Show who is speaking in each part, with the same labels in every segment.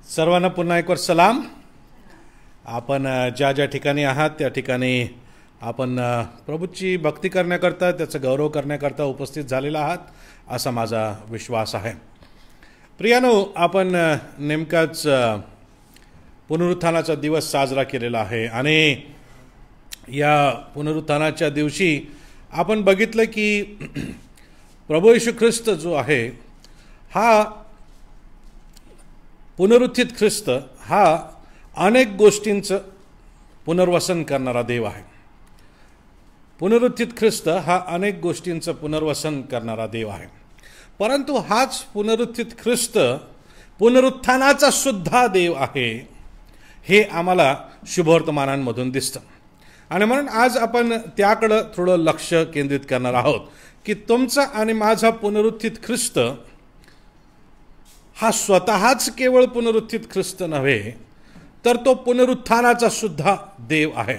Speaker 1: सर्वांना पुन्हा एकवार सलाम। आपण ज्या ज्या ठिकाणी आहात त्या ठिकाणी आपण प्रभूची भक्ती करण्याकरता, त्याचा गौरव करण्याकरता उपस्थित झालेला आहात असा माझा विश्वास आहे। प्रियानो, आपण नेमकाच पुनरुत्थानाचा दिवस साजरा केलेला आहे आणि या पुनरुत्थानाच्या दिवशी आपण बघितलं की प्रभू येशू ख्रिस्त जो आहे हा पुनरुत्थित ख्रिस्त हा अनेक गोष्टींचं पुनर्वसन करणारा देव आहे। पुनरुत्थित ख्रिस्त हा अनेक गोष्टींचं पुनर्वसन करणारा देव आहे, परंतु हाच पुनरुत्थित ख्रिस्त पुनरुत्थानाचा सुद्धा देव आहे हे आम्हाला शुभवर्तमानांमधून दिसतं। आणि म्हणून आज आपण त्याकडे थोडं लक्ष केंद्रित करणार आहोत की तुमचा आणि माझा पुनरुत्थित ख्रिस्त हा स्वतःच केवळ पुनरुत्थित ख्रिस्त नव्हे, तर तो पुनरुत्थानाचा सुद्धा देव आहे।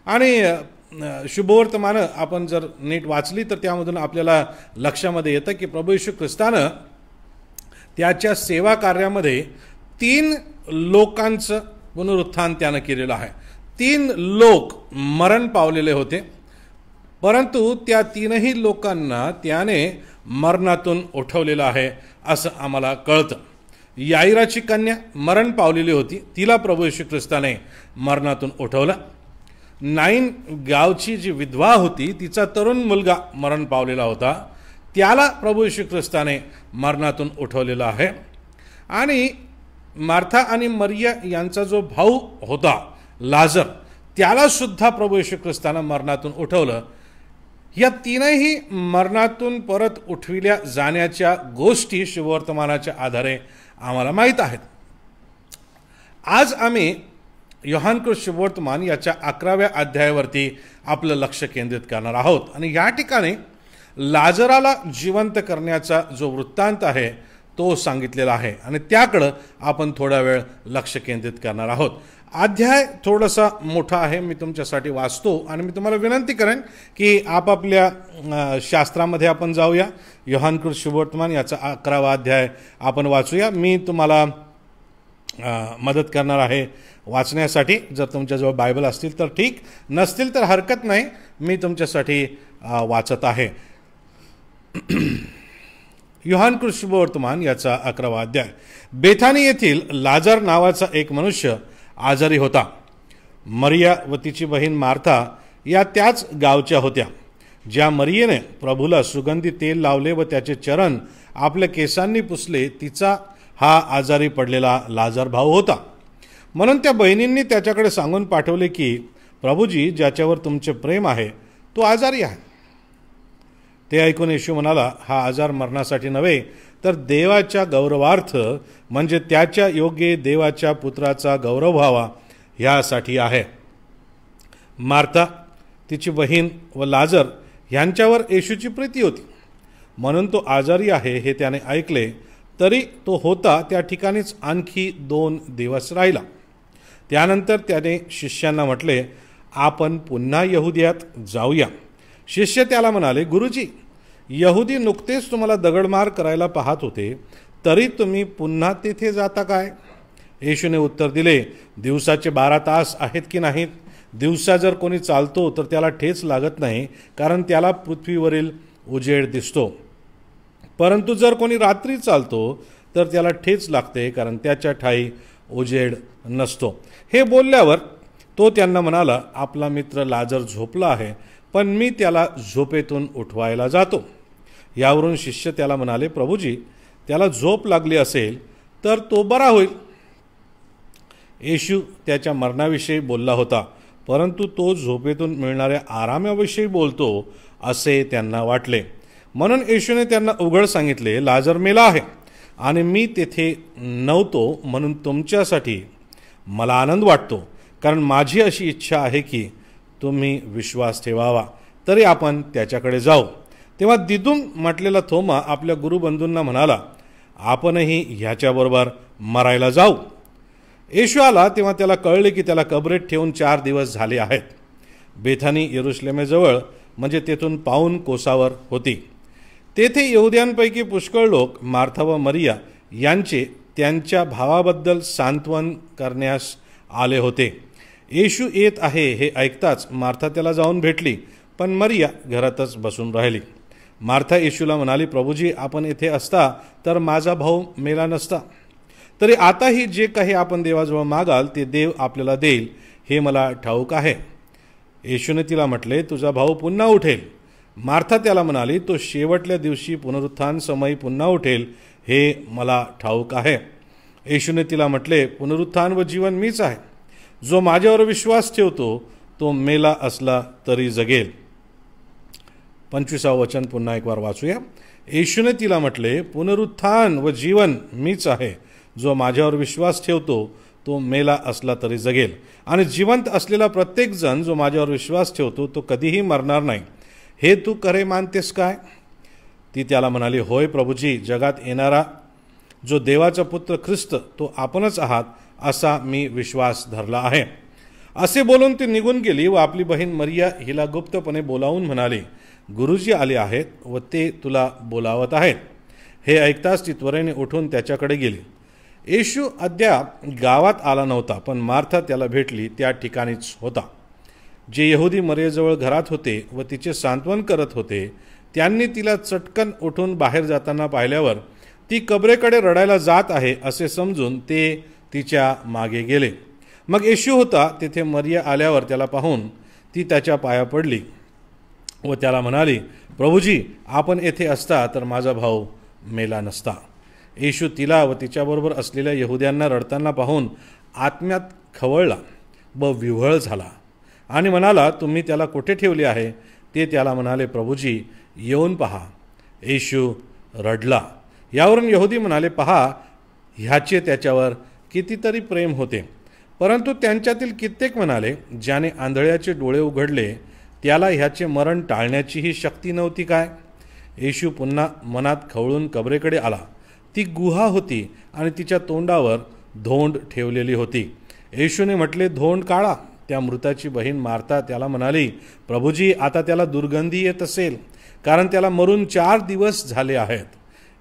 Speaker 1: आणि शुभवर्तमान आपण जर नीट वाचली तर त्यामधून आपल्याला लक्षामध्ये येतं की प्रभू येशू ख्रिस्तानं त्याच्या सेवा कार्यामध्ये 3 लोकांचं पुनरुत्थान त्यानं केलेलं आहे। 3 लोक मरण पावलेले होते, परंतु त्या 3ही लोकांना त्याने मरणातून उठवलेलं आहे असं आम्हाला कळतं। याईराची कन्या मरण पावलेली होती, तिला प्रभू येशू ख्रिस्ताने मरणातून उठवलं। नाईन गावची जी विधवा होती, तिचा तरुण मुलगा मरण पावलेला होता, त्याला प्रभू येशू ख्रिस्ताने मरणातून उठवलेला आहे। आणि मार्था आणि मरिया यांचा जो भाऊ होता लाजर, त्याला सुद्धा प्रभू येशू ख्रिस्ताने मरणातून उठवलं। या 3ही मरणातून परत उठविल्या जाण्याच्या गोष्टी शुभवर्तमानाच्या आधारे आम्हाला माहीत आहेत। आज आम्ही योहानकृत शुभवर्तमान याच्या 11व्या अध्यायावरती आपलं लक्ष केंद्रित करणार आहोत। आणि या ठिकाणी लाजराला जिवंत करण्याचा जो वृत्तांत आहे तो सांगितलेला आहे आणि त्याकडं आपण थोडा वेळ लक्ष केंद्रित करणार आहोत। अध्याय थोडासा मोठा आहे, मी तुमच्यासाठी वाचतो आणि मी तुम्हाला विनंती करेन की आपापल्या शास्त्रामध्ये आपण जाऊया। योहानकृत शुभवर्तमान याचा 11वा अध्याय आपण वाचूया। मी तुम्हाला मदत करणार आहे वाचण्यासाठी। जर तुमच्याजवळ बायबल असतील तर ठीक, नसतील तर हरकत नाही, मी तुमच्यासाठी वाचत आहे। योहानकृत शुभवर्तमान याचा 11वा अध्याय। बेथानी येथील लाजर नावाचा एक मनुष्य आजारी होता। मरिया व तिची बहीण मार्था या त्याच गावच्या होत्या। ज्या मरियेने प्रभूला सुगंधी तेल लावले व त्याचे चरण आपल्या केसांनी पुसले, तिचा हा आजारी पडलेला लाजर भाऊ होता। म्हणून त्या बहिणींनी त्याच्याकडे सांगून पाठवले की प्रभूजी, ज्याच्यावर तुमचे प्रेम आहे तो आजारी आहे। ते ऐकून येशू म्हणाला, हा आजार मरणासाठी नव्हे, तर देवाच्या गौरवार्थ, म्हणजे त्याच्या योग्य देवाच्या पुत्राचा गौरव व्हावा ह्यासाठी आहे। मार्था, तिची बहीण व लाजर यांच्यावर येशूची प्रीती होती, म्हणून तो आजारी आहे हे त्याने ऐकले, तरी तो होता त्या ठिकाणीच आणखी 2 दिवस राहिला। त्यानंतर त्याने शिष्यांना म्हटले, आपण पुन्हा यहुदियात जाऊया। शिष्य त्याला म्हणाले, गुरुजी, यहुदी नुकतेच तुम्हाला दगडमार करायला पाहत होते, तरी तुम्ही पुन्हा तेथे जाता काय? येशूने उत्तर दिले, दिवसाचे 12 तास आहेत की नाहीत? दिवसा जर कोणी चालतो तर त्याला ठेच लागत नाही, कारण त्याला पृथ्वीवरील उजेड दिसतो। परंतु जर कोणी रात्री चालतो तर त्याला ठेच लागते, कारण त्याच्या ठाई उजेड नसतो। हे बोलल्यावर तो त्यांना म्हणाला, आपला मित्र लाजर झोपला आहे, पण मी त्याला झोपेतून उठवायला जातो। यावरून शिष्य त्याला म्हणाले, प्रभूजी, त्याला झोप लागली असेल तर तो बरा होईल। येशू त्याच्या मरणाविषयी बोलला होता, परंतु तो झोपेतून मिळणाऱ्या आरामाविषयी बोलतो असे त्यांना वाटले। म्हणून येशूने त्यांना उघड सांगितले, लाजर मेला आहे आणि मी तेथे नव्हतो, म्हणून तुमच्यासाठी मला आनंद वाटतो, कारण माझी अशी इच्छा आहे की तुम्ही विश्वास ठेवावा। तरी आपण त्याच्याकडे जाऊ। तेव्हा दिदुम म्हटलेला थोमा आपल्या गुरुबंधूंना म्हणाला, आपणही ह्याच्याबरोबर मरायला जाऊ। येशू आला तेव्हा त्याला कळले की त्याला कबरेत ठेवून 4 दिवस झाले आहेत। बेथानी यरुशलेमेजवळ, म्हणजे तेथून पाऊण कोसावर होती। तेथे यहुद्यांपैकी पुष्कळ लोक मार्था व मरिया यांचे त्यांच्या भावाबद्दल सांत्वन करण्यास आले होते. येशू येत आहे हे ऐकताच मार्था त्याला जाऊन भेटली, पण मरिया घरातच बसून राहिली. मार्था येशूला म्हणाली, प्रभूजी, आपण येथे असता तर माझा भाऊ मेला नसता. तरी आताही जे काही आपण देवाजवळ मागाल ते देव आपल्याला देईल हे मला ठाऊक आहे. येशूने तिला म्हटले, तुझा भाऊ पुन्हा उठेल. मार्था त्याला म्हणाली, तो शेवटल्या दिवशी पुनरुत्थान समयी पुन्हा उठेल हे मला ठाऊक आहे. येशूने तिला म्हटले, पुनरुत्थान व जीवन मीच आहे. जो माझ्यावर विश्वास ठेवतो तो मेला असला तरी जगेल. 25 वचन पुन्हा एक वार वाचूया. येशूने तिला म्हटले, पुनरुत्थान व जीवन मीच आहे. जो माझ्यावर विश्वास ठेवतो तो मेला असला तरी जगेल, आणि जिवंत असलेला प्रत्येक जण जो माझ्यावर विश्वास ठेवतो तो कधीही मरणार नाही. हे तू खरे मानतेस काय? ती त्याला म्हणाली, होय प्रभूजी, जगात येणारा जो देवाचा पुत्र ख्रिस्त तो आपणच आहात असा मी विश्वास धरला आहे. असे बोलून ती निघून गेली व आपली बहीण मरिया हिला गुप्तपणे बोलावून म्हणाली, गुरुजी आले आहेत व ते तुला बोलावत आहेत. हे ऐकताच ती त्वरेने उठून त्याच्याकडे गेली. येशू अद्याप गावात आला नव्हता, पण मार्था त्याला भेटली त्या ठिकाणीच होता. जे यहुदी मरियेजवळ घरात होते व तिचे सांत्वन करत होते त्यांनी तिला चटकन उठून बाहेर जाताना पाहिल्यावर ती कबरेकडे रडायला जात आहे असे समजून ते तिच्या मागे गेले. मग येशू होता तेथे. मरिया आल्यावर त्याला पाहून ती त्याच्या पाया पडली व त्याला म्हणाली, प्रभूजी, आपण येथे असता तर माझा भाऊ मेला नसता. येशू तिला व तिच्याबरोबर असलेल्या यहुद्यांना रडताना पाहून आत्म्यात खवळला व विव्हळ झाला आणि म्हणाला, तुम्ही त्याला कुठे ठेवले आहे? ते त्याला म्हणाले, प्रभूजी, येऊन पहा. येशू रडला. यावरून यहुदी म्हणाले, पहा, ह्याचे त्याच्यावर कितीतरी प्रेम होते. परंतु त्यांच्यातील कित्येक म्हणाले, ज्याने आंधळ्याचे डोळे उघडले त्याला ह्याचे मरण टाळण्याचीही शक्ती नव्हती काय? येशू पुन्हा मनात खवळून कबरेकडे आला. ती गुहा होती आणि तिच्या तोंडावर धोंड ठेवलेली होती. येशूने म्हटले, धोंड काढा. त्या मृताची बहीण मार्था त्याला म्हणाली, प्रभूजी, आता त्याला दुर्गंधी येत असेल, कारण त्याला मरून 4 दिवस झाले आहेत.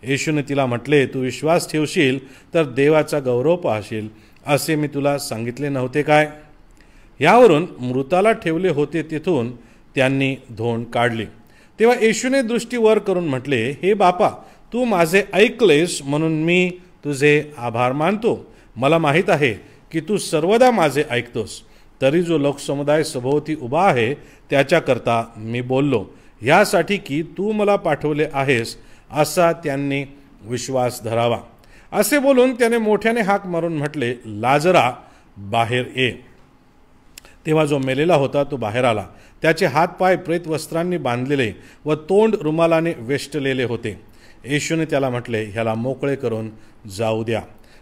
Speaker 1: येशूने तिला म्हटले, तू विश्वास ठेवशील तर देवाचा गौरव पाहशील, असे मी तुला सांगितले नव्हते काय? यावरून मृताला ठेवले होते तेथून त्यांनी धोंड काढली. तेव्हा येशूने दृष्टी वर करून म्हटले, हे बापा, तू माझे ऐकलेस म्हणून मी तुझे आभार मानतो. मला माहीत आहे की तू सर्वदा माझे ऐकतोस. तरी जो लोकसमुदाय सभोवती उभा आहे त्याच्याकरता मी बोललो, ह्यासाठी की तू मला पाठवले आहेस असा त्यांनी विश्वास धरावा. असे बोलून त्याने मोठ्याने हाक मारून म्हटले, लाजरा, बाहेर ये. तेव्हा जो मेलेला होता तो बाहेर आला. त्याचे हात पाय प्रेत वस्त्रांनी बांधलेले व तोंड रुमालाने वेष्टलेले होते. येशूने त्याला म्हटले, ह्याला मोकळे करून जाऊ द्या.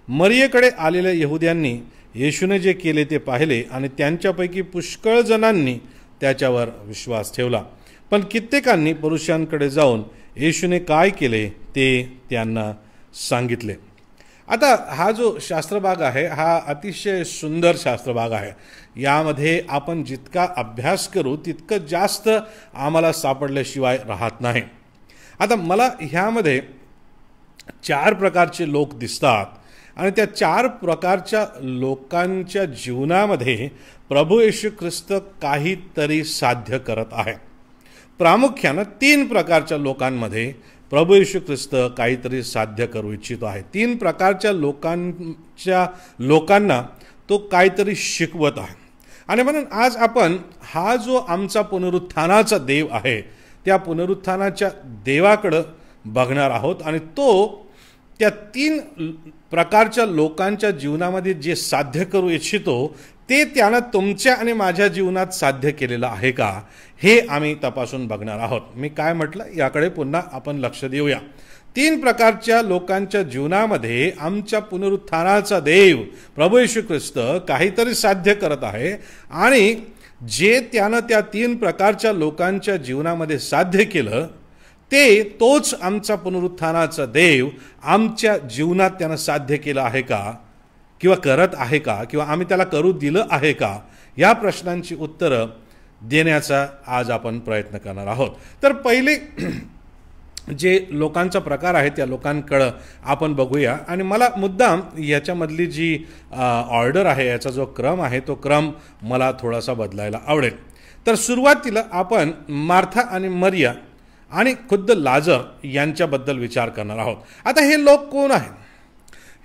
Speaker 1: मरियेकडे आलेल्या यहुद्यांनी येशूने जे केले ते पाहिले आणि त्यांच्यापैकी पुष्कळ जणांनी त्याच्यावर विश्वास ठेवला. पण कित्येकांनी पुरुषांकडे जाऊन येशूने काय केले ते त्यांना सांगितले. आता हा जो शास्त्रभाग आहे हा अतिशय सुंदर शास्त्रभाग आहे. यामध्ये आपण जितका अभ्यास करू तितकं जास्त आम्हाला सापडल्याशिवाय राहत नाही. आता मला ह्यामध्ये 4 प्रकारचे लोक दिसतात आणि त्या 4 प्रकारच्या लोकांच्या जीवनामध्ये प्रभू येशू ख्रिस्त काहीतरी साध्य करत आहे. प्रामुख्यानं 3 प्रकारच्या लोकांमध्ये प्रभू येशू ख्रिस्त काहीतरी साध्य करू इच्छितो आहे. 3 प्रकारच्या लोकांना तो काहीतरी शिकवत आहे. आणि म्हणून आज आपण हा जो आमचा पुनरुत्थानाचा देव आहे त्या पुनरुत्थानाच्या देवाकडं बघणार आहोत आणि तो त्या 3 प्रकारच्या लोकांच्या जीवनामध्ये जे साध्य करू इच्छितो ते त्यानं तुमच्या आणि माझ्या जीवनात साध्य केलेलं आहे का हे आम्ही तपासून बघणार आहोत. मी काय म्हटलं याकडे पुन्हा आपण लक्ष देऊया. 3 प्रकारच्या लोकांच्या जीवनामध्ये आमच्या पुनरुत्थानाचा देव प्रभू येशू ख्रिस्त काहीतरी साध्य करत आहे आणि जे त्यानं त्या 3 प्रकारच्या लोकांच्या जीवनामध्ये साध्य केलं ते तोच आमचा पुनरुत्थानाचा देव आमच्या जीवनात त्यानं साध्य केलं आहे का किंवा करत आहे का किंवा आम्ही त्याला करू दिलं आहे का या प्रश्नांची उत्तरं देण्याचा आज आपण प्रयत्न करणार आहोत. तर पहिले जे लोकांचा प्रकार आहे त्या लोकांकडं आपण बघूया आणि मला मुद्दाम याच्यामधली जी ऑर्डर आहे, याचा जो क्रम आहे तो क्रम मला थोडासा बदलायला आवडेल. तर सुरुवातीला आपण मार्था आणि मरिया आणि खुद्द लाजर यांच्याबद्दल विचार करणार आहोत. आता हे लोक कोण आहेत?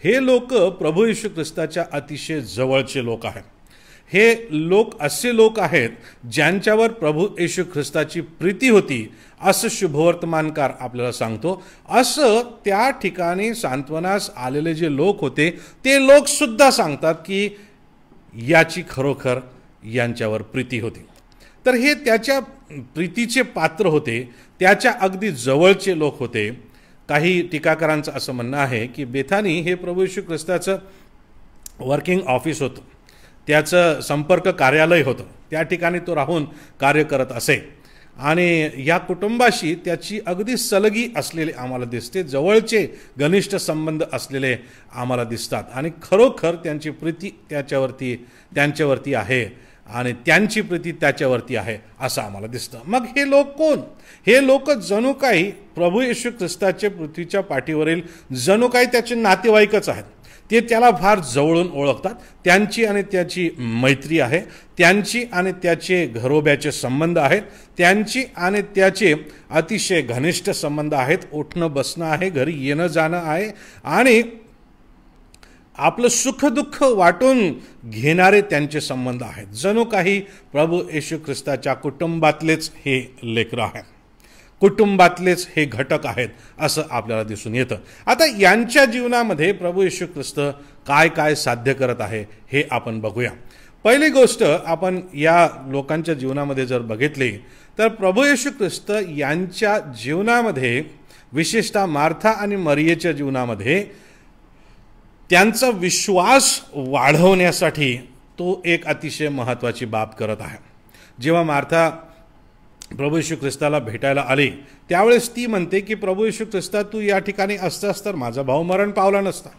Speaker 1: हे लोक प्रभू येशू ख्रिस्ताच्या अतिशय जवळचे लोक आहेत. हे लोक असे लोक आहेत ज्यांच्यावर प्रभू येशू ख्रिस्ताची प्रीती होती असं शुभवर्तमानकार आपल्याला सांगतो. असं त्या ठिकाणी सांत्वनास आलेले जे लोक होते ते लोक सुद्धा सांगतात की याची खरोखर यांच्यावर प्रीती होती. तर हे त्याच्या प्रीतीचे पात्र होते, त्याच्या अगदी जवळचे लोक होते. काही टीकाकारांचं असं म्हणणं आहे की बेथानी हे प्रभू येशू ख्रिस्ताचं वर्किंग ऑफिस होतं, त्याचं संपर्क कार्यालय होतं. त्या ठिकाणी तो राहून कार्य करत असे आणि या कुटुंबाशी त्याची अगदी सलगी असलेले आम्हाला दिसते, जवळचे घनिष्ठ संबंध असलेले आम्हाला दिसतात आणि खरोखर त्यांची प्रीती त्यांच्यावरती आहे आणि त्यांची प्रीती त्याच्यावरती आहे असं आम्हाला दिसतं. मग हे लोक कोण? हे लोक जणू काही प्रभू येशू ख्रिस्ताचे पृथ्वीच्या पाठीवरील जणू काही त्याचे नातेवाईकच आहेत. ते त्याला फार जवळून ओळखतात. त्यांची आणि त्याची मैत्री आहे, त्यांची आणि त्याचे घरोब्याचे संबंध आहेत, त्यांची आणि त्याचे अतिशय घनिष्ठ संबंध आहेत. उठणं बसणं आहे, घरी येणं जाणं आहे आणि आपलं सुखदुःख वाटून घेणारे त्यांचे संबंध आहेत. जणू काही प्रभू येशू ख्रिस्ताच्या कुटुंबातलेच हे लेकरं आहेत, कुटुंबातलेच हे घटक आहेत असं आपल्याला दिसून येतं. आता यांच्या जीवनामध्ये प्रभू येशू ख्रिस्त काय काय साध्य करत आहे हे आपण बघूया. पहिली गोष्ट आपण या लोकांच्या जीवनामध्ये जर बघितली तर प्रभू येशू ख्रिस्त यांच्या जीवनामध्ये, विशेषतः मार्था आणि मरियेच्या जीवनामध्ये त्यांचा विश्वास वाढवण्यासाठी तो एक अतिशय महत्त्वाची बाब करत आहे. जेव्हा मार्था प्रभू येशू ख्रिस्ताला भेटायला आली त्यावेळेस ती म्हणते की प्रभू येशू ख्रिस्ता, तू या ठिकाणी असतास तर माझा भाऊ मरण पावला नसता.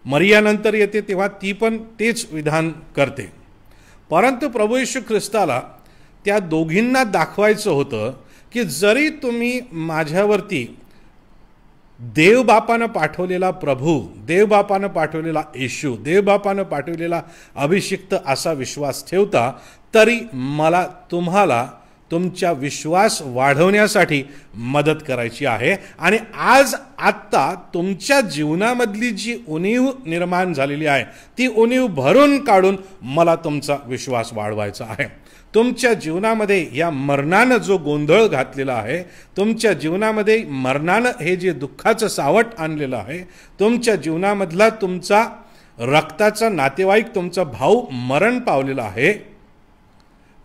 Speaker 1: मरिया नंतर येते तेव्हा ती पण तेच विधान करते. परंतु प्रभू येशू ख्रिस्ताला त्या दोघींना दाखवायचं होतं की जरी तुम्ही माझ्यावरती देवबापानं पाठवलेला प्रभू, देवबापानं पाठवलेला येशू, देवबापानं पाठवलेला अभिषिक्त असा विश्वास ठेवता तरी मला तुम्हाला तुमचा विश्वास वाढवण्यासाठी मदत करायची आहे आणि आत्ता तुमच्या जीवनामधली जी उणीव निर्माण झालेली आहे ती उणीव भरून काढून मला तुमचा विश्वास वाढवायचा आहे. तुमच्या जीवनामध्ये या मरणानं जो गोंधळ घातलेला आहे, तुमच्या जीवनामध्ये मरणानं हे जे दुःखाचं सावट आणलेलं आहे, तुमच्या जीवनामधला तुमचा रक्ताचा नातेवाईक तुमचा भाऊ मरण पावलेला आहे,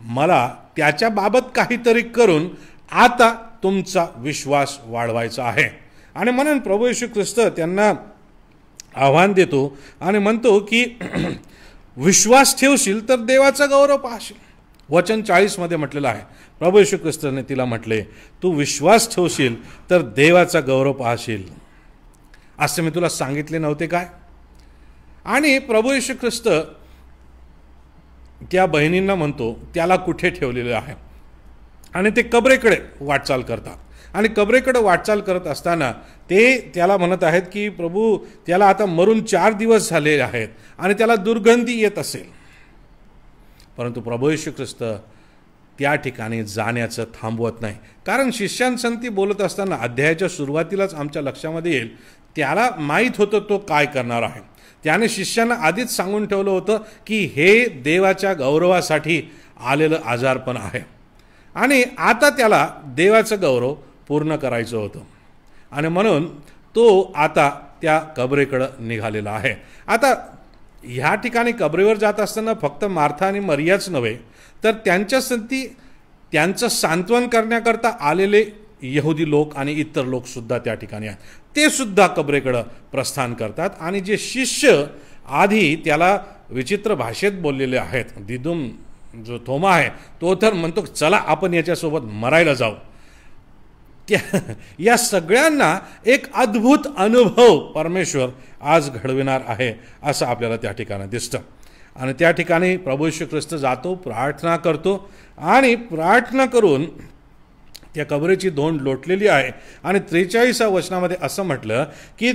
Speaker 1: मला त्याच्या बाबत काहीतरी करून आता तुमचा विश्वास वाढवायचा आहे. आणि म्हणून प्रभू येशू ख्रिस्त त्यांना आव्हान देतो आणि म्हणतो की विश्वास ठेवशील तर देवाचा गौरव पाहशील. वचन 40 मध्ये म्हटलेलं आहे, प्रभू येशू ख्रिस्ताने तिला म्हटले, तू विश्वास ठेवशील तर देवाचा गौरव पाहशील. असे मी तुला सांगितले नव्हते काय? आणि प्रभू येशू ख्रिस्त त्या बहिणींना म्हणतो त्याला कुठे ठेवलेलं आहे आणि ते कबरेकडे वाटचाल करतात. आणि कबरेकडे वाटचाल करत असताना ते त्याला म्हणत आहेत की प्रभू, त्याला आता मरून 4 दिवस झाले आहेत आणि त्याला दुर्गंधी येत असेल. परंतु प्रभू येशू ख्रिस्त त्या ठिकाणी जाण्याचं थांबवत नाही. कारण शिष्यांसंगती बोलत असताना अध्यायाच्या सुरुवातीलाच आमच्या लक्षामध्ये येईल, त्याला माहीत होतं तो काय करणार आहे. त्याने शिष्यांना आधीच सांगून ठेवलं होतं की हे देवाच्या गौरवासाठी आलेलं आजारपण आहे आणि आता त्याला देवाचं गौरव पूर्ण करायचं होतं आणि म्हणून तो आता त्या कबरेकडं निघालेला आहे. आता ह्या ठिकाणी कबरेवर जात असताना फक्त मार्था आणि मरियाच नव्हे तर त्यांचं सांत्वन करण्याकरता आलेले यहुदी लोक आणि इतर लोक सुद्धा त्या ठिकाणी आहेत. ते सुद्धा कबरेकडं प्रस्थान करतात आणि जे शिष्य आधी त्याला विचित्र भाषेत बोललेले आहेत, दिदुम जो थोमा आहे तो तर म्हणतो चला आपण याच्यासोबत मरायला जाऊ. या सगळ्यांना एक अद्भुत अनुभव परमेश्वर आज घडविणार आहे असं आपल्याला त्या ठिकाणी दिसतं. आणि त्या ठिकाणी प्रभू येशू ख्रिस्त जातो, प्रार्थना करतो आणि प्रार्थना करून त्या कबरेची धोंड लोटलेली आहे. आणि 43व्या वचनामध्ये असं म्हटलं की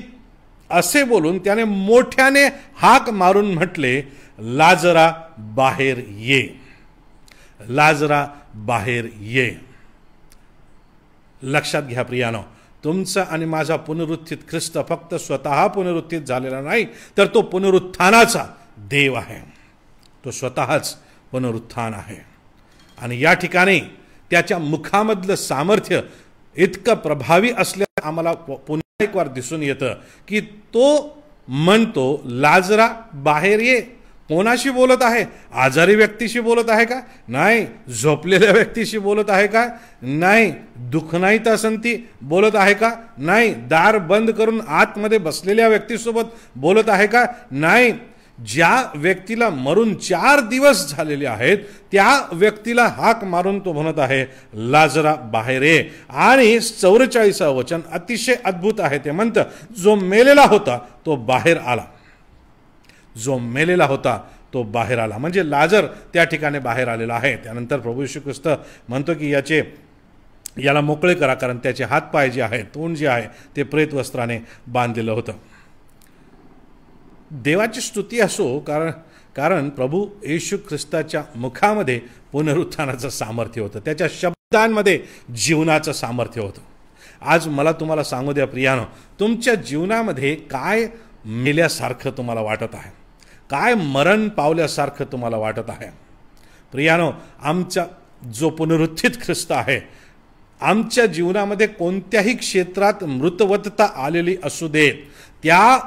Speaker 1: असे बोलून त्याने मोठ्याने हाक मारून म्हटले, लाजरा बाहेर ये, लाजरा बाहेर ये. लक्षात घ्या प्रियानो, तुमचा आणि माझा पुनरुत्थित ख्रिस्त फक्त स्वतः पुनरुत्थित झालेला नाही, तर तो पुनरुत्थानाचा देव आहे. तो स्वतःच पुनरुत्थान आहे. आणि या ठिकाणी त्याच्या मुखामधलं सामर्थ्य इतकं प्रभावी असल्याचं आम्हाला पुन्हा एक वार दिसून येतं की तो म्हणतो, लाजरा बाहेर ये. कोणाशी बोलत आहे? आजारी व्यक्तीशी बोलत आहे का? नाही. झोपलेल्या व्यक्तीशी बोलत आहे का? नाही. दुःखनाईत असंती बोलत आहे का? नाही. दार बंद करून आतमध्ये बसलेल्या व्यक्तीसोबत बोलत आहे का? नाही. ज्या व्यक्तीला मरून 4 दिवस झालेले आहेत त्या व्यक्तीला हाक मारून तो म्हणत आहे, लाजरा बाहेर ये. आणि 44वं वचन अतिशय अद्भुत आहे. ते म्हणतं, जो मेलेला होता तो बाहेर आला. जो मेलेला होता तो बाहेर आला. म्हणजे लाजर त्या ठिकाणी बाहेर आलेला आहे. त्यानंतर प्रभू येशू ख्रिस्त म्हणतो की याला मोकळे करा, कारण त्याचे हातपाय जे आहे, तोंड जे आहे ते प्रेत वस्त्राने बांधलेलं होतं. देवाची स्तुती असो, कारण प्रभू येशू ख्रिस्ताच्या मुखामध्ये पुनरुत्थानाचं सामर्थ्य होतं. त्याच्या शब्दांमध्ये जीवनाचं सामर्थ्य होतं. आज मला तुम्हाला सांगू द्या प्रियानो, तुमच्या जीवनामध्ये काय मेल्यासारखं तुम्हाला वाटत आहे? काय मरण पावल्यासारखं तुम्हाला वाटत आहे? प्रियानो, आमचा जो पुनरुत्थित ख्रिस्त आहे, आमच्या जीवनामध्ये कोणत्याही क्षेत्रात मृतवतता आलेली असू देत, त्या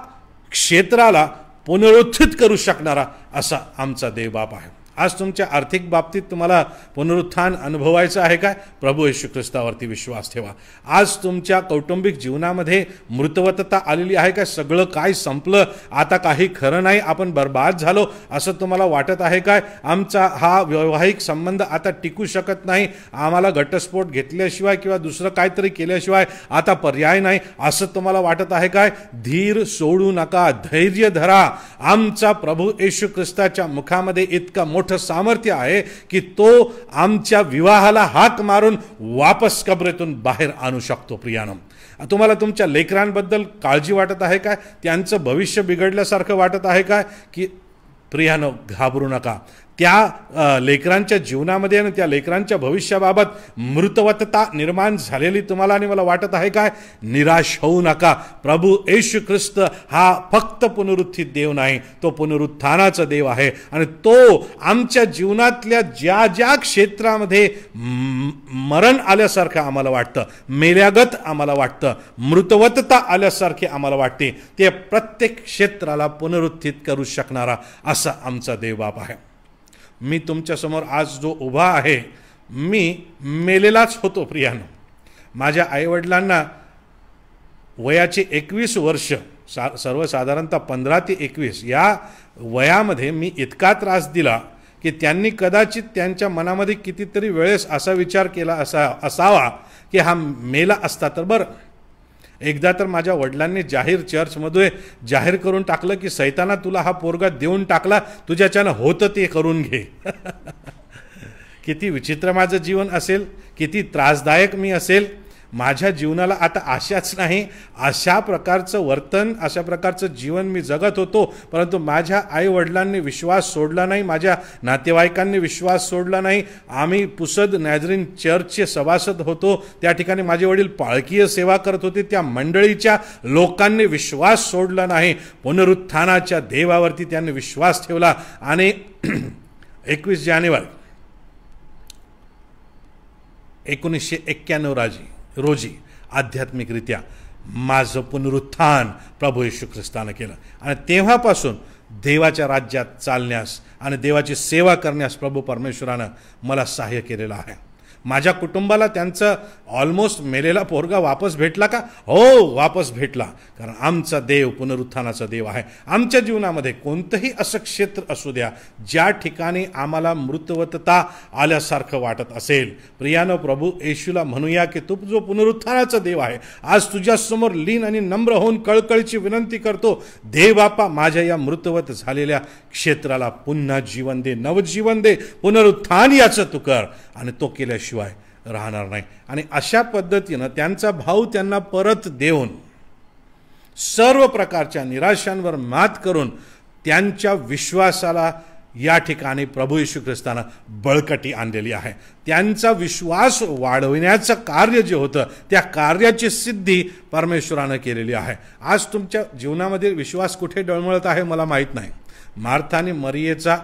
Speaker 1: क्षेत्राला पुनरुत्थित करू शकणारा असा आमचा देवबाप आहे. आज तुमच्या आर्थिक बाबतीत तुम्हाला पुनरुत्थान अनुभवायचं आहे काय? प्रभू येशू ख्रिस्तावरती विश्वास ठेवा. आज तुमच्या कौटुंबिक जीवनामध्ये मृतवतता आलेली आहे काय? सगळं काय संपलं, आता काही खरं नाही, आपण बर्बाद झालो असं तुम्हाला वाटत आहे काय? आमचा हा वैवाहिक संबंध आता टिकू शकत नाही, आम्हाला घटस्फोट घेतल्याशिवाय किंवा दुसरं काहीतरी केल्याशिवाय आता पर्याय नाही असं तुम्हाला वाटत आहे काय? धीर सोडू नका, धैर्य धरा. आमचा प्रभू येशू ख्रिस्ताच्या मुखामध्ये इतका मोठं सामर्थ्य आहे की तो आमच्या विवाहाला हाक मारून वापस कबरेतून बाहेर आणू शकतो. प्रियानो, तुम्हाला तुमच्या लेकरांबद्दल काळजी वाटत आहे काय? त्यांचं भविष्य बिघडल्यासारखं वाटत आहे काय? की प्रियानो, घाबरू नका. त्या लेकरांच्या जीवनामध्ये आणि त्या लेकरांच्या भविष्याबाबत मृतवतता निर्माण झालेली तुम्हाला आणि मला वाटत आहे काय? निराश होऊ नका. प्रभू येशू ख्रिस्त हा फक्त पुनरुत्थित देव नाही, तो पुनरुत्थानाचा देव आहे. आणि तो आमच्या जीवनातल्या ज्या ज्या क्षेत्रामध्ये मरण आल्यासारखं आम्हाला वाटतं, मेल्यागत आम्हाला वाटतं, मृतवतता आल्यासारखे आम्हाला वाटते, ते प्रत्येक क्षेत्राला पुनरुत्थित करू शकणारा असा आमचा देवबाप आहे. मी तुमच्यासमोर आज जो उभा आहे, मी मेलेलाच होतो प्रियानो. माझ्या आईवडिलांना वयाचे 21 वर्ष, सर्वसाधारणतः 15 ते 21 या वयामध्ये मी इतका त्रास दिला की त्यांनी कदाचित त्यांच्या मनामध्ये कितीतरी वेळेस असा विचार केला असावा की हा मेला असता तर बरं. एकदा तर माझ्या वडिलांनी चर्चमध्ये जाहीर करून टाकलं की सैताना, तुला हा पोरगा देऊन टाकला, तुझ्याच्यानं होतं ते करून घे. किती विचित्र माझं जीवन असेल, किती त्रासदायक मी असेल. माझ्या जीवनाला आता आशाच नाही. अशा प्रकारचं वर्तन, अशा प्रकारचं जीवन मी जगत होतो. परंतु माझ्या आई वडिलांनी विश्वास सोडला नाही, माझ्या नातेवाईकांनी विश्वास सोडला नाही. आम्ही पुसद नॅझरीन चर्चचे सभासद होतो. त्या ठिकाणी माझे वडील पाळकीय सेवा करत होते. त्या मंडळीच्या लोकांनी विश्वास सोडला नाही. पुनरुत्थानाच्या देवावरती त्यांनी विश्वास ठेवला. आणि 21 जानेवारी 1991 रोजी आध्यात्मिकरित्या माझं पुनरुत्थान प्रभू येशू ख्रिस्तानं केलं. आणि तेव्हापासून देवाच्या राज्यात चालण्यास आणि देवाची सेवा करण्यास प्रभू परमेश्वरानं मला सहाय्य केलेलं आहे. माझ्या कुटुंबाला त्यांचं ऑलमोस्ट मेलेला पोरगा वापस भेटला का? हो, वापस भेटला. कारण आमचा देव पुनरुत्थानाचा देव आहे. आमच्या जीवनामध्ये कोणतंही असं क्षेत्र असू द्या ज्या ठिकाणी आम्हाला मृतवतता आल्यासारखं वाटत असेल, प्रियानो, प्रभू येशूला म्हणूया की तू जो पुनरुत्थानाचा देव आहे, आज तुझ्यासमोर लीन आणि नम्र होऊन कळकळीची विनंती करतो, देव बापा, माझ्या या मृतवत झालेल्या क्षेत्राला पुन्हा जीवन दे, नवजीवन दे, पुनरुत्थान याचं तू कर. आणि तो केल्याशिवाय राहणार नाही. आणि अशा पद्धतीनं त्यांचा भाऊ त्यांना परत देऊन सर्व प्रकारच्या निराशांवर मात करून त्यांच्या विश्वासाला या ठिकाणी प्रभू येशू ख्रिस्तानं बळकटी आणलेली आहे. त्यांचा विश्वास वाढविण्याचं कार्य जे होतं त्या कार्याची सिद्धी परमेश्वरानं केलेली आहे. आज तुमच्या जीवनामध्ये विश्वास कुठे डळमळत आहे मला माहीत नाही. मार्था आणि मरियेचा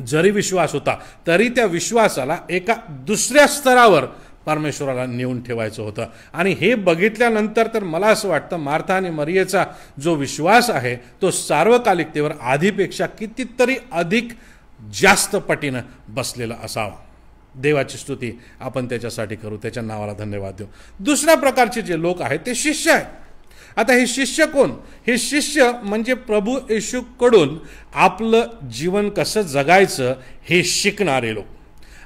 Speaker 1: जरी विश्वास होता तरी त्या विश्वासाला एका दुसऱ्या स्तरावर परमेश्वराला नेऊन ठेवायचं होतं. आणि हे बघितल्यानंतर तर मला असं वाटतं मार्था आणि मरियेचा जो विश्वास आहे तो सार्वकालिकतेवर आधीपेक्षा कितीतरी अधिक जास्त पटीनं बसलेला असावा. देवाची स्तुती आपण त्याच्यासाठी करू, त्याच्या नावाला धन्यवाद देऊ. दुसऱ्या प्रकारचे जे लोक आहेत ते शिष्य आहेत. आता हे शिष्य कोण? हे शिष्य म्हणजे प्रभू येशूकडून आपलं जीवन कसं जगायचं हे शिकणारे लोक.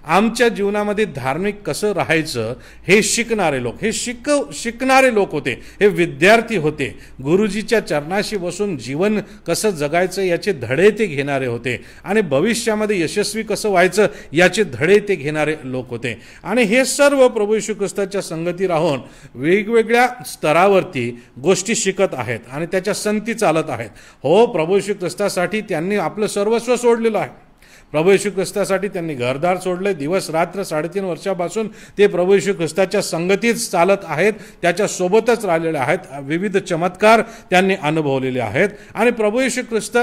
Speaker 1: आमच्या जीवनामध्ये धार्मिक कसं राहायचं हे शिकणारे लोक, हे शिकणारे लोक होते. हे विद्यार्थी होते. गुरुजीच्या चरणाशी बसून जीवन कसं जगायचं याचे धडे ते घेणारे होते आणि भविष्यामध्ये यशस्वी कसं व्हायचं याचे धडे ते घेणारे लोक होते. आणि हे सर्व प्रभू येशू ख्रिस्ताच्या संगती राहून वेगवेगळ्या स्तरावरती गोष्टी शिकत आहेत आणि त्याच्या संगती चालत आहेत. हो, प्रभू येशू ख्रिस्तासाठी त्यांनी आपलं सर्वस्व सोडलेलं आहे. प्रभू येशू ख्रिस्तासाठी त्यांनी घरदार सोडले. दिवस रात्र 3.5 वर्षापासून ते प्रभू येशू ख्रिस्ताच्या संगतीत चालत आहेत, त्याच्यासोबतच राहिलेले आहेत. विविध चमत्कार त्यांनी अनुभवलेले आहेत. आणि प्रभू येशू ख्रिस्त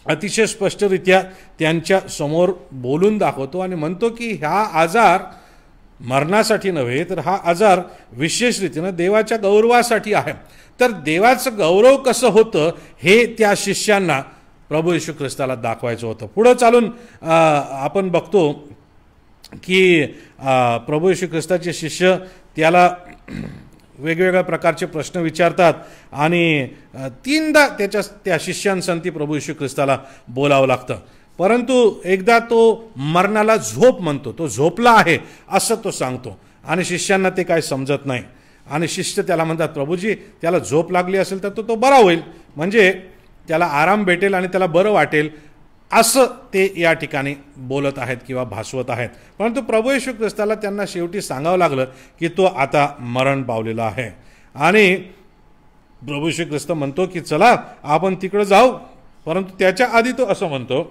Speaker 1: अतिशय स्पष्टरित्या त्यांच्या समोर बोलून दाखवतो आणि म्हणतो की हा आजार मरणासाठी नव्हे तर हा आजार विशेष रीतीनं देवाच्या गौरवासाठी आहे. तर देवाचं गौरव कसं होतं हे त्या शिष्यांना प्रभू येशू ख्रिस्ताला दाखवायचं होतं. पुढं चालून आपण बघतो की प्रभू येशू ख्रिस्ताचे शिष्य त्याला वेगवेगळ्या प्रकारचे प्रश्न विचारतात आणि 3दा त्या शिष्यांसंती प्रभू येशू ख्रिस्ताला बोलावं लागतं. परंतु एकदा तो मरणाला झोप म्हणतो, तो झोपला आहे असं तो सांगतो आणि शिष्यांना ते काय समजत नाही. आणि शिष्य त्याला म्हणतात, प्रभूजी त्याला झोप लागली असेल तर तो बरा होईल, म्हणजे त्याला आराम भेटेल आणि त्याला बरं वाटेल, असं ते या ठिकाणी बोलत आहेत किंवा भासवत आहेत. परंतु प्रभू येशू ख्रिस्ताला त्यांना शेवटी सांगावं लागलं की तो आता मरण पावलेला आहे. आणि प्रभू येशू ख्रिस्त म्हणतो की चला आपण तिकडे जाऊ. परंतु त्याच्या आधी तो असं म्हणतो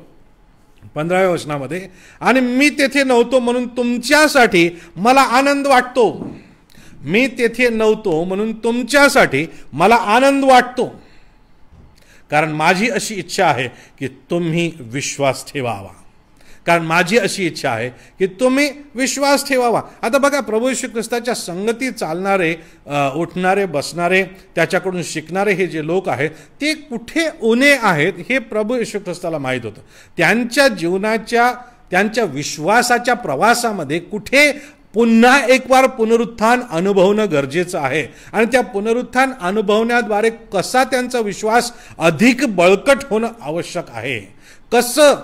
Speaker 1: 15व्या वचनामध्ये, आणि मी तेथे नव्हतो म्हणून तुमच्यासाठी मला आनंद वाटतो. मी तेथे नव्हतो म्हणून तुमच्यासाठी मला आनंद वाटतो, कारण माझी अशी इच्छा आहे की तुम्ही विश्वास ठेवावा. कारण माझी अशी इच्छा आहे की तुम्ही विश्वास ठेवावा. आता बघा, प्रभू येशू ख्रिस्ताच्या संगती चालणारे, उठणारे, बसणारे, त्याच्याकडून शिकणारे हे जे लोक आहेत ते कुठे उणे आहेत हे प्रभू येशू ख्रिस्ताला माहीत होतं. त्यांच्या जीवनाच्या, त्यांच्या विश्वासाच्या प्रवासामध्ये कुठे पुन्हा एक बार पुनरुत्थान अनुभवणं गरजेचं आहे आणि त्या पुनरुत्थान अनुभवण्याद्वारे कसा त्यांचा विश्वास अधिक बळकट होणं आवश्यक आहे. कसं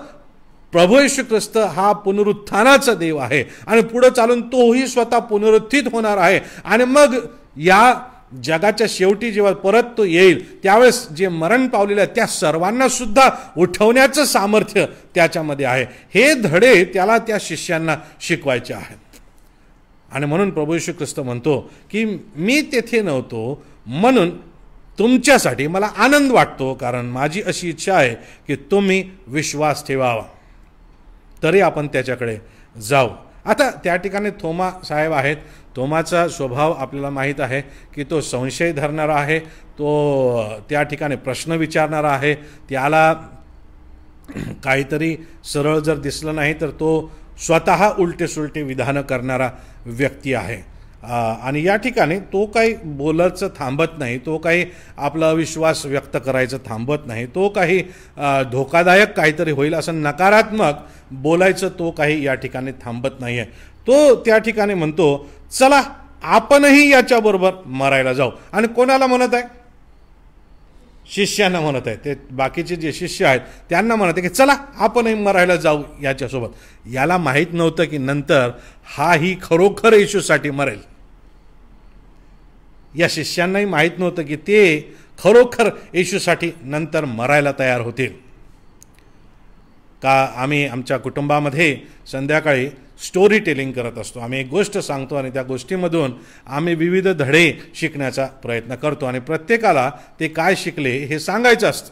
Speaker 1: प्रभू येशू ख्रिस्त हा पुनरुत्थानाचा देव आहे आणि पुढे चालून तोही स्वतः पुनरुत्थित होणार आहे आणि मग या जगाच्या शेवटी जेव्हा परत तो येईल त्यावेळेस जे मरण पावलेले आहेत त्या सर्वांना सुद्धा उठवण्याचं सामर्थ्य त्याच्यामध्ये आहे. हे धडे त्याला त्या शिष्यांना शिकवायचे आहेत. आणि म्हणून प्रभू येशू ख्रिस्त म्हणतो की मी तेथे नव्हतो म्हणून तुमच्यासाठी मला आनंद वाटतो, कारण माझी अशी इच्छा आहे की तुम्ही विश्वास ठेवावा. तरी आपण त्याच्याकडे जाऊ. आता त्या ठिकाणी थोमा साहेब आहेत. थोमाचा स्वभाव आपल्याला माहीत आहे की तो संशय धरणारा आहे, तो त्या ठिकाणी प्रश्न विचारणारा आहे. त्याला काहीतरी सरळ जर दिसलं नाही तर तो स्वतः उलटे सुलटे विधानं करणारा व्यक्ती आहे. आणि या ठिकाणी तो काही बोलायचं थांबत नाही, तो काही आपला अविश्वास व्यक्त करायचं थांबत नाही, तो काही धोकादायक काहीतरी होईल असं नकारात्मक बोलायचं तो काही या ठिकाणी थांबत नाही आहे. तो त्या ठिकाणी म्हणतो चला आपणही याच्याबरोबर मरायला जाऊ. आणि कोणाला म्हणत आहे? शिष्यांना म्हणत आहे. ते बाकीचे जे शिष्य आहेत त्यांना म्हणत आहे की चला आपणही मरायला जाऊ याच्यासोबत. याला माहीत नव्हतं की नंतर हाही खरोखर येशूसाठी मरेल. या शिष्यांनाही माहीत नव्हतं की ते खरोखर येशूसाठी नंतर मरायला तयार होतील. का आम्ही आमच्या कुटुंबामध्ये संध्याकाळी स्टोरी टेलिंग करत असतो. आम्ही एक गोष्ट सांगतो आणि त्या गोष्टीमधून आम्ही विविध धडे शिकण्याचा प्रयत्न करतो आणि प्रत्येकाला ते काय शिकले हे सांगायचं असतं.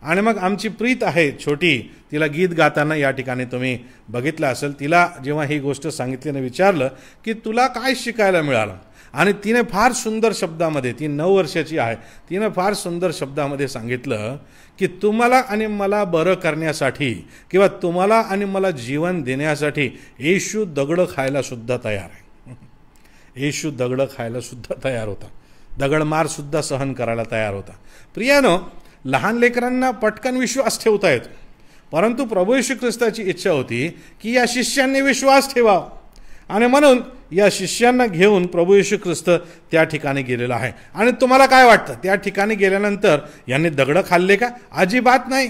Speaker 1: आणि मग आमची प्रीत आहे छोटी, तिला गीत गाताना या ठिकाणी तुम्ही बघितलं असेल. तिला जेव्हा ही गोष्ट सांगितल्याने विचारलं की तुला काय शिकायला मिळालं, आणि तिने फार सुंदर शब्दामध्ये, ती 9 वर्षाची आहे, तिने फार सुंदर शब्दामध्ये सांगितलं की तुम्हाला आणि मला बरं करण्यासाठी किंवा तुम्हाला आणि मला जीवन देण्यासाठी येशू दगडं खायला सुद्धा तयार आहे. येशू दगडं खायला सुद्धा तयार होता, दगडमार सुद्धा सहन करायला तयार होता. प्रियानो, लहान लेकरांना पटकन विश्वास ठेवता येतो, परंतु प्रभू येशू ख्रिस्ताची इच्छा होती की या शिष्यांनी विश्वास ठेवावा, आणि म्हणून या शिष्यांना घेऊन प्रभू येशू ख्रिस्त त्या ठिकाणी गेलेला आहे. आणि तुम्हाला काय वाटतं, त्या ठिकाणी गेल्यानंतर यांनी दगडं खाल्ले का? अजिबात नाही.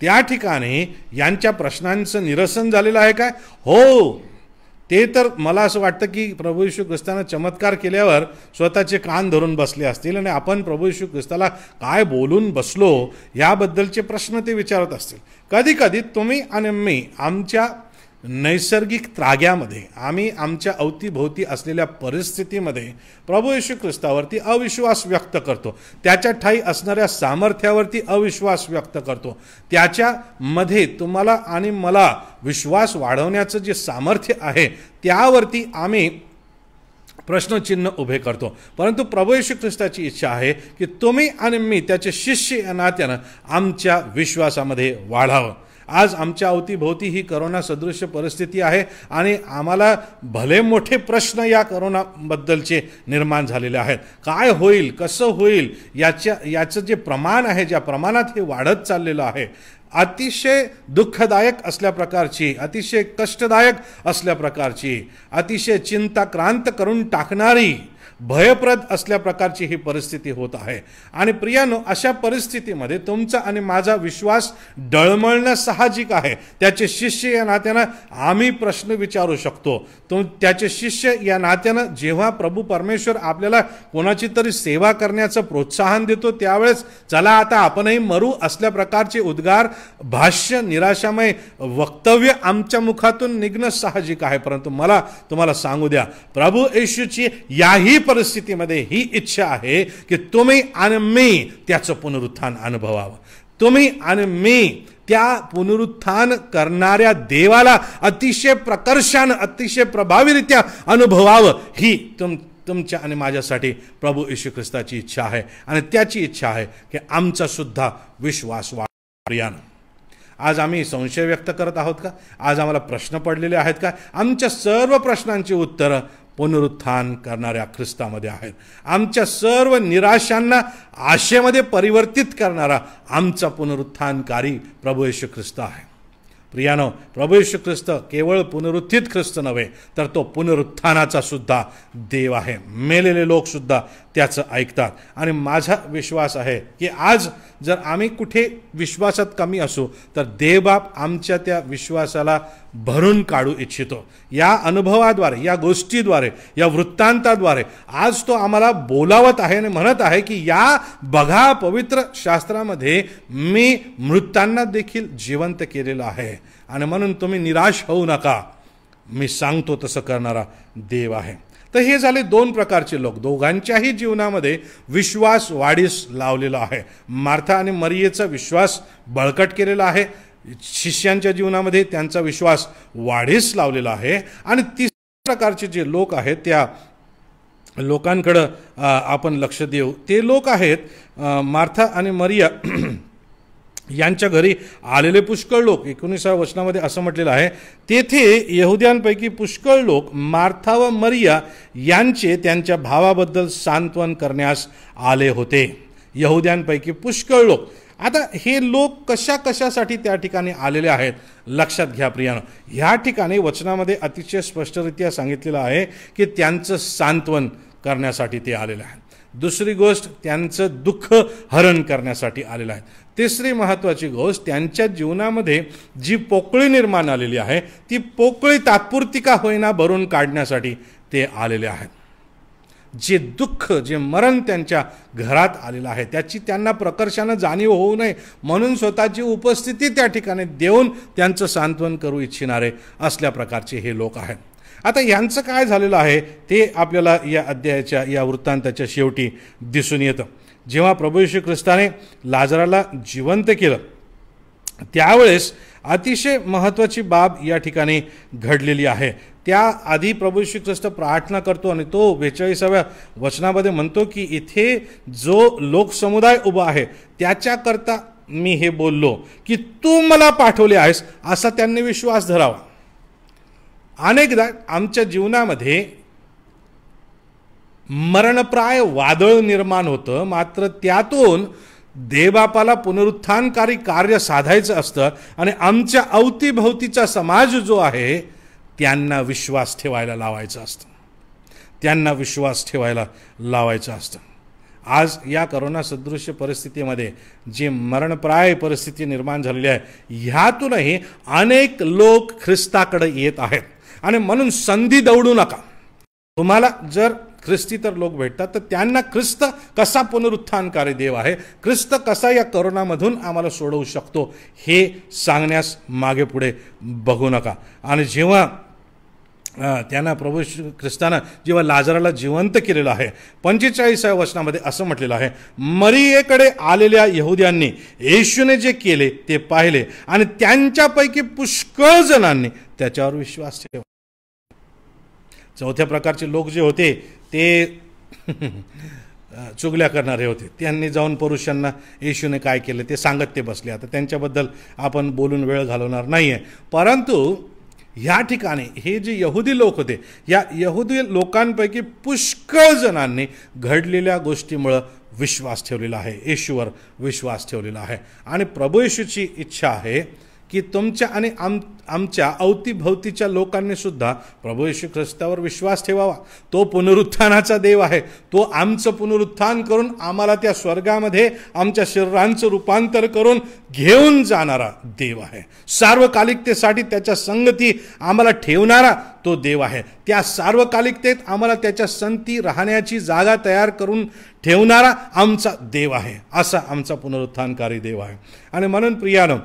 Speaker 1: त्या ठिकाणी यांच्या प्रश्नांचं निरसन झालेलं आहे काय? हो. ते तर मला असं वाटतं की प्रभू येशू ख्रिस्तानं चमत्कार केल्यावर स्वतःचे कान धरून बसले असतील आणि आपण प्रभू येशू ख्रिस्ताला काय बोलून बसलो याबद्दलचे प्रश्न ते विचारत असतील. कधी कधी तुम्ही आणि मी आमच्या नैसर्गिक त्राग्यामध्ये, आम्ही आमच्या अवतीभोवती असलेल्या परिस्थितीमध्ये प्रभू येशू ख्रिस्तावरती अविश्वास व्यक्त करतो, त्याच्या ठाई असणाऱ्या सामर्थ्यावरती अविश्वास व्यक्त करतो. त्याच्यामध्ये तुम्हाला आणि मला विश्वास वाढवण्याचं जे सामर्थ्य आहे त्यावरती आम्ही प्रश्नचिन्ह उभे करतो. परंतु प्रभू येशू ख्रिस्ताची इच्छा आहे की तुम्ही आणि मी त्याचे शिष्य या नात्यानं आमच्या विश्वासामध्ये वाढावं. आज आमच्या अवतीभोवती ही करोना सदृश्य परिस्थिती आहे आणि आम्हाला भले मोठे प्रश्न या करोनाबद्दलचे निर्माण झालेले आहेत. काय होईल, कसं होईल, याचं जे प्रमाण आहे, ज्या प्रमाणात हे वाढत चाललेलं आहे, अतिशय दुःखदायक असल्या प्रकारची, अतिशय कष्टदायक असल्या प्रकारची, अतिशय चिंताक्रांत करून टाकणारी, भयप्रद असल्या प्रकारची ही परिस्थिती होत आहे. आणि प्रियानो, अशा परिस्थितीमध्ये तुमचा आणि माझा विश्वास डळमळणं साहजिक आहे. त्याचे शिष्य या नात्यानं आम्ही प्रश्न विचारू शकतो. त्याचे शिष्य या नात्यानं जेव्हा प्रभू परमेश्वर आपल्याला कोणाची तरी सेवा करण्याचं प्रोत्साहन देतो, त्यावेळेस चला आता आपणही मरू असल्या प्रकारचे उद्गार, भाष्य, निराशामय वक्तव्य आमच्या मुखातून निघणं साहजिक आहे. परंतु मला तुम्हाला सांगू द्या, प्रभू येशूची याही परिस्थितीमध्ये ही इच्छा आहे की तुम्ही आणि मी त्याचं पुनरुत्थान अनुभवावं. तुम्ही आणि मी त्या पुनरुत्थान करणाऱ्या देवाला अतिशय प्रकर्षानं, अतिशय प्रभावीरित्या अनुभवावं, ही तुमच्या आणि माझ्यासाठी प्रभू येशू ख्रिस्ताची इच्छा आहे. आणि त्याची इच्छा आहे की आमचा सुद्धा विश्वास वाढेल. आज आम्ही संशय व्यक्त करत आहोत का? आज आम्हाला प्रश्न पडलेले आहेत का? आमच्या सर्व प्रश्नांची उत्तरं पुनरुत्थान करणाऱ्या ख्रिस्तामध्ये आहेत. आमच्या सर्व निराशांना आशेमध्ये परिवर्तित करणारा आमचा पुनरुत्थानकारी प्रभू येशू ख्रिस्त आहे. प्रियानो, प्रभू येशू ख्रिस्त केवळ पुनरुत्थित ख्रिस्त नव्हे, तर तो पुनरुत्थानाचा सुद्धा देव आहे. मेलेले लोक सुद्धा त्याचं ऐकतात. आणि माझा विश्वास आहे की आज जर आम्ही कुठे विश्वासात कमी असू, तर देवबाप आमच्या त्या विश्वासाला भरून काढू इच्छितो. या अनुभवाद्वारे, या गोष्टीद्वारे, या वृत्तांताद्वारे आज तो आम्हाला बोलावत आहे आणि म्हणत आहे की या बघा, पवित्र शास्त्रामध्ये मी मृतांना देखील जिवंत केलेलं आहे, आणि म्हणून तुम्ही निराश होऊ नका, मी सांगतो तसं करणारा देव आहे. तर हे झाले 2 प्रकारचे लोक, दोघांच्याही जीवनामध्ये विश्वास वाढीस लावलेला आहे. मार्था आणि मरियेचा विश्वास बळकट केलेला आहे, शिष्यांच्या जीवनामध्ये त्यांचा विश्वास वाढीस लावलेला आहे. आणि 3 प्रकारचे जे लोक आहेत त्या लोकांकडं आपण लक्ष देऊ. ते लोक आहेत मार्था आणि मरिया यांच्या घरी आलेले पुष्कळ लोक. 19व्या वचनामध्ये असं म्हटलेलं आहे, तेथे यहुद्यांपैकी पुष्कळ लोक मार्था व मरिया यांचे त्यांच्या भावाबद्दल सांत्वन करण्यास आले होते. यहुद्यांपैकी पुष्कळ लोक. आता हे लोक कशासाठी त्या ठिकाणी आलेले आहेत लक्षात घ्या प्रियानो. ह्या ठिकाणी वचनामध्ये अतिशय स्पष्टरित्या सांगितलेलं आहे की त्यांचं सांत्वन करण्यासाठी ते आलेले आहेत. दुसरी गोष्ट, त्यांचं दुःख हरण करण्यासाठी आलेलं आहे. तिसरी महत्त्वाची गोष्ट, त्यांच्या जीवनामध्ये जी पोकळी निर्माण आलेली आहे, ती पोकळी तात्पुरती का होईना भरून काढण्यासाठी ते आलेले आहेत. जे दुःख, जे मरण त्यांच्या घरात आलेलं आहे त्याची त्यांना प्रकर्षानं जाणीव होऊ नये म्हणून स्वतःची उपस्थिती त्या ठिकाणी देऊन त्यांचं सांत्वन करू इच्छिणारे असल्या प्रकारचे हे लोक आहेत. आता यांचं काय झालेलं आहे ते आपल्याला या अध्यायाच्या या वृत्तांताच्या शेवटी दिसून येतं. जेव्हा प्रभू येशू ख्रिस्ताने लाजराला जिवंत केलं त्यावेळेस अतिशय महत्त्वाची बाब या ठिकाणी घडलेली आहे. त्याआधी प्रभू येशू ख्रिस्त प्रार्थना करतो आणि तो 42व्या वचनामध्ये म्हणतो की इथे जो लोकसमुदाय उभा आहे त्याच्याकरता मी हे बोललो की तू मला पाठवले आहेस असा त्यांनी विश्वास धरावा. अनेकदा आमच्या जीवनामध्ये मरणप्राय वादळ निर्माण होतं, मात्र त्यातून देवबापाला पुनरुत्थानकारी कार्य साधायचं असतं आणि आमच्या अवतीभोवतीचा समाज जो आहे त्यांना विश्वास ठेवायला लावायचं असतं, त्यांना विश्वास ठेवायला लावायचं असतं. आज या करोना सदृश्य परिस्थितीमध्ये जी मरणप्राय परिस्थिती निर्माण झालेली आहे ह्यातूनही अनेक लोक ख्रिस्ताकडे येत आहेत आणि म्हणून संधी दवडू नका. तुम्हाला जर ख्रिस्ती तर लोक भेटतात तर त्यांना ख्रिस्त कसा पुनरुत्थानकारी देव आहे, ख्रिस्त कसा या करोनामधून आम्हाला सोडवू शकतो हे सांगण्यास मागे पुढे बघू नका. आणि जेव्हा त्यांना प्रभू ख्रिस्तानं जेव्हा लाजराला जिवंत केलेलं आहे 45व्या वचनामध्ये असं म्हटलेलं आहे, मरियेकडे आलेल्या यहुद्यांनी येशूने जे केले ते पाहिले आणि त्यांच्यापैकी पुष्कळ जणांनी त्याच्यावर विश्वास ठेवला. चौथ्या प्रकारचे लोक जे होते ते चुगल्या करणारे होते. त्यांनी जाऊन पुरुषांना येशूने काय केले ते सांगत ते बसले. आता त्यांच्याबद्दल आपण बोलून वेळ घालवणार नाही आहे, परंतु ह्या ठिकाणी हे जे यहुदी लोक होते या यहुदी लोकांपैकी पुष्कळ जणांनी घडलेल्या गोष्टीमुळं विश्वास ठेवलेला आहे, येशूवर विश्वास ठेवलेला आहे. आणि प्रभू येशूची इच्छा आहे की तुमच्या आणि आमच्या अवतीभोवतीच्या लोकांनी सुद्धा प्रभू येशू ख्रिस्तावर विश्वास ठेवावा. तो पुनरुत्थानाचा देव आहे, तो आमचं पुनरुत्थान करून आम्हाला त्या स्वर्गामध्ये आमच्या शरीरांचं रूपांतर करून घेऊन जाणारा देव आहे. सार्वकालिकतेसाठी त्याच्या संगती आम्हाला ठेवणारा तो देव आहे. त्या सार्वकालिकतेत आम्हाला त्याच्या संगती राहण्याची जागा तयार करून ठेवणारा आमचा देव आहे. असा आमचा पुनरुत्थानकारी देव आहे. आणि म्हणून प्रियानो,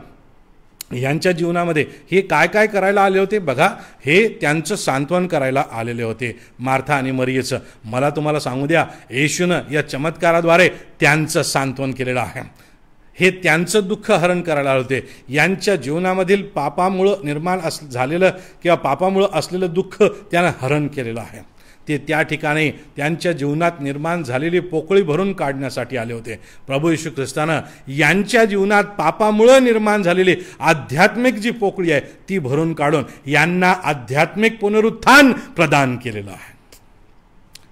Speaker 1: यांच्या जीवनामध्ये हे काय काय करायला आले होते बघा, हे त्यांचं सांत्वन करायला आलेले होते, मार्था आणि मरियेचं. मला तुम्हाला सांगू द्या, येशूनं या चमत्काराद्वारे त्यांचं सांत्वन केलेलं आहे. हे त्यांचं दुःख हरण करायला आले होते. यांच्या जीवनामधील पापामुळं निर्माण झालेलं किंवा पापामुळं असलेलं दुःख त्यानं हरण केलेलं आहे. ते त्या ठिकाणी त्यांच्या जीवनात निर्माण झालेली पोकळी भरून काढण्यासाठी आले होते. प्रभू येशू ख्रिस्तानं यांच्या जीवनात पापामुळं निर्माण झालेली आध्यात्मिक जी पोकळी आहे ती भरून काढून यांना आध्यात्मिक पुनरुत्थान प्रदान केलेलं आहे.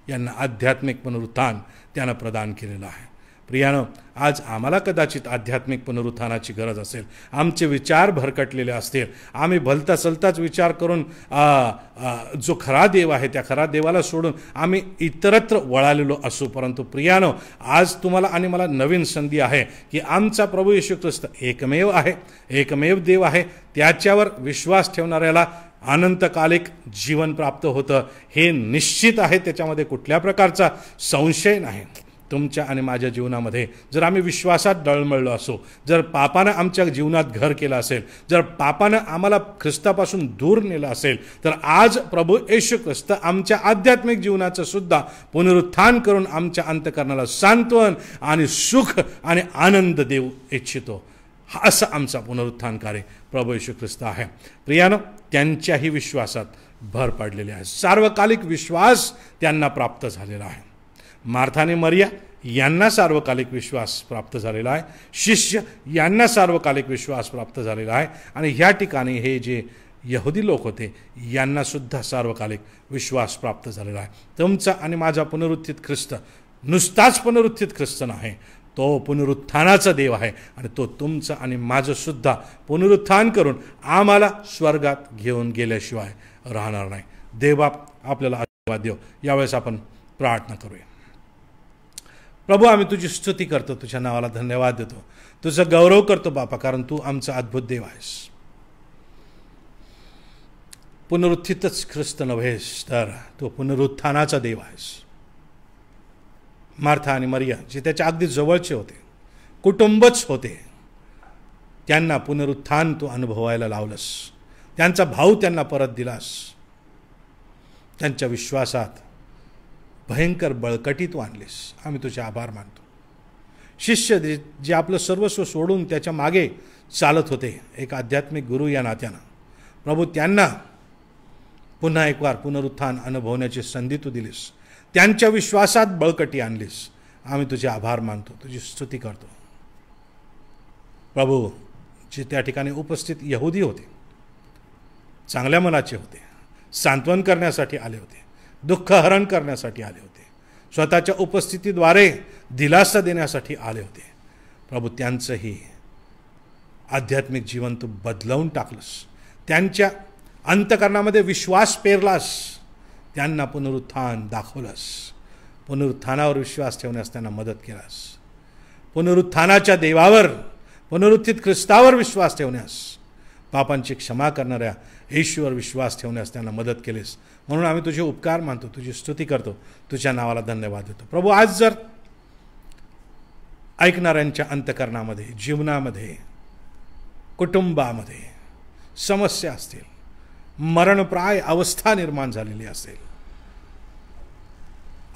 Speaker 1: यांना आध्यात्मिक पुनरुत्थान त्यानं प्रदान केलेलं आहे. प्रियानो, आज आम्हाला कदाचित आध्यात्मिक पुनरुत्थानाची गरज असेल. आमचे विचार भरकटलेले असतील, आम्ही भलता सलताच विचार करून जो खरा देव आहे त्या खरा देवाला सोडून आम्ही इतरत्र वळालेलो असू. परंतु प्रियानो, आज तुम्हाला आणि मला नवीन संधी आहे की आमचा प्रभू येशू ख्रिस्त एकमेव आहे, एकमेव देव आहे. त्याच्यावर विश्वास ठेवणाऱ्याला अनंतकालिक जीवन प्राप्त होतं हे निश्चित आहे. त्याच्यामध्ये कुठल्या प्रकारचा संशय नाही. तुमच्या आणि माझ्या जीवनामध्ये जर आम्ही विश्वासात डळमळलो असो, जर पापानं आमच्या जीवनात घर केलं असेल, जर पापानं आम्हाला ख्रिस्तापासून दूर नेलं असेल, तर आज प्रभू येशू ख्रिस्त आमच्या आध्यात्मिक जीवनाचं सुद्धा पुनरुत्थान करून आमच्या अंतःकरणाला सांत्वन आणि सुख आणि आनंद देऊ इच्छितो. हा असा आमचा पुनरुत्थानकारी प्रभू येशू ख्रिस्त आहे. प्रियानो, त्यांच्याही विश्वासात भर पडलेली आहे. सार्वकालिक विश्वास त्यांना प्राप्त झालेला आहे. मार्था आणि मरिया यांना सार्वकालिक विश्वास प्राप्त झालेला आहे. शिष्य यांना सार्वकालिक विश्वास प्राप्त झालेला आहे. आणि ह्या ठिकाणी हे जे यहुदी लोक होते यांना सुद्धा सार्वकालिक विश्वास प्राप्त झालेला आहे. तुमचा आणि माझा पुनरुत्थित ख्रिस्त नुसताच पुनरुत्थित ख्रिस्त नाही, तो पुनरुत्थानाचा देव आहे. आणि तो तुमचं आणि माझं सुद्धा पुनरुत्थान करून आम्हाला स्वर्गात घेऊन गेल्याशिवाय राहणार नाही. देवबाप आपल्याला आशीर्वाद देव. यावेळेस आपण प्रार्थना करूया. प्रभू, आम्ही तुझी स्तुती करतो, तुझ्या नावाला धन्यवाद देतो, तुझा गौरव करतो बापा, कारण तू आमचा अद्भुत देव आहेस. पुनरुत्थितच ख्रिस्त नव्हेस, तर तू पुनरुत्थानाचा देव आहेस. मार्था आणि मरिया जे त्याच्या अगदी जवळचे होते, कुटुंबच होते, त्यांना पुनरुत्थान तू अनुभवायला लावलंस. त्यांचा भाऊ त्यांना परत दिलास. त्यांच्या विश्वासात भयंकर बळकटी तू आणलीस. आम्ही तुझे आभार मानतो. शिष्य जे आपलं सर्वस्व सोडून त्याच्या मागे चालत होते, एक आध्यात्मिक गुरु या नात्यानं, प्रभू त्यांना पुन्हा एक वार पुनरुत्थान अनुभवण्याची संधी तू दिलीस. त्यांच्या विश्वासात बळकटी आणलीस. आम्ही तुझे आभार मानतो, तुझी स्तुती करतो. प्रभू, जे त्या ठिकाणी उपस्थित यहुदी होते, चांगल्या मनाचे होते, सांत्वन करण्यासाठी आले होते, दुःखहरण करण्यासाठी आले होते, स्वतःच्या उपस्थितीद्वारे दिलासा देण्यासाठी आले होते, प्रभू त्यांचंही आध्यात्मिक जीवन तू बदलवून टाकलंस. त्यांच्या अंतकरणामध्ये विश्वास पेरलास. त्यांना पुनरुत्थान दाखवलंस. पुनरुत्थानावर विश्वास ठेवण्यास त्यांना मदत केलास. पुनरुत्थानाच्या देवावर, पुनरुत्थित ख्रिस्तावर विश्वास ठेवण्यास, पापांची क्षमा करणाऱ्या येशूवर विश्वास ठेवण्यास त्यांना मदत केलीस. म्हणून आम्ही तुझे उपकार मानतो, तुझी स्तुती करतो, तुझ्या नावाला धन्यवाद देतो. प्रभू, आज जर ऐकणाऱ्यांच्या अंतकरणामध्ये, जीवनामध्ये, कुटुंबामध्ये समस्या असतील, मरणप्राय अवस्था निर्माण झालेली असेल,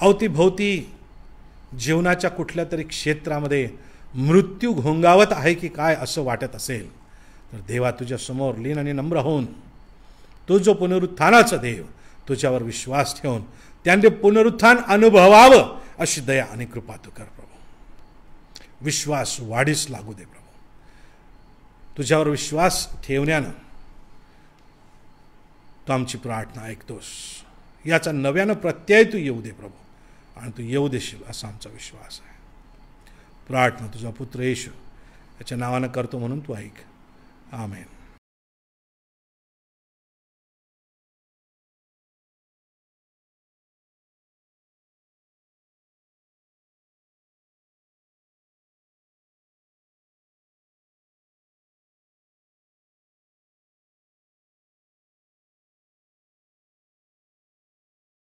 Speaker 1: अवतीभोवती जीवनाच्या कुठल्या तरी क्षेत्रामध्ये मृत्यू घोंगावत आहे की काय असं वाटत असेल, तर देवा तुझ्या समोर लीन आणि नम्र होऊन, तो जो पुनरुत्थानाचा देव, तुझ्यावर विश्वास ठेवून त्यांनी पुनरुत्थान अनुभवावं अशी दया आणि कृपा तू कर प्रभू. विश्वास वाढीस लागू दे प्रभू. तुझ्यावर विश्वास ठेवण्यानं तू आमची प्रार्थना ऐकतोस. याचा नव्यानं प्रत्यय तू येऊ दे प्रभू, आणि तू येऊ देशील असा आमचा विश्वास आहे. प्रार्थना तुझा पुत्र येशू याच्या नावानं करतो म्हणून तू ऐक. आमेन.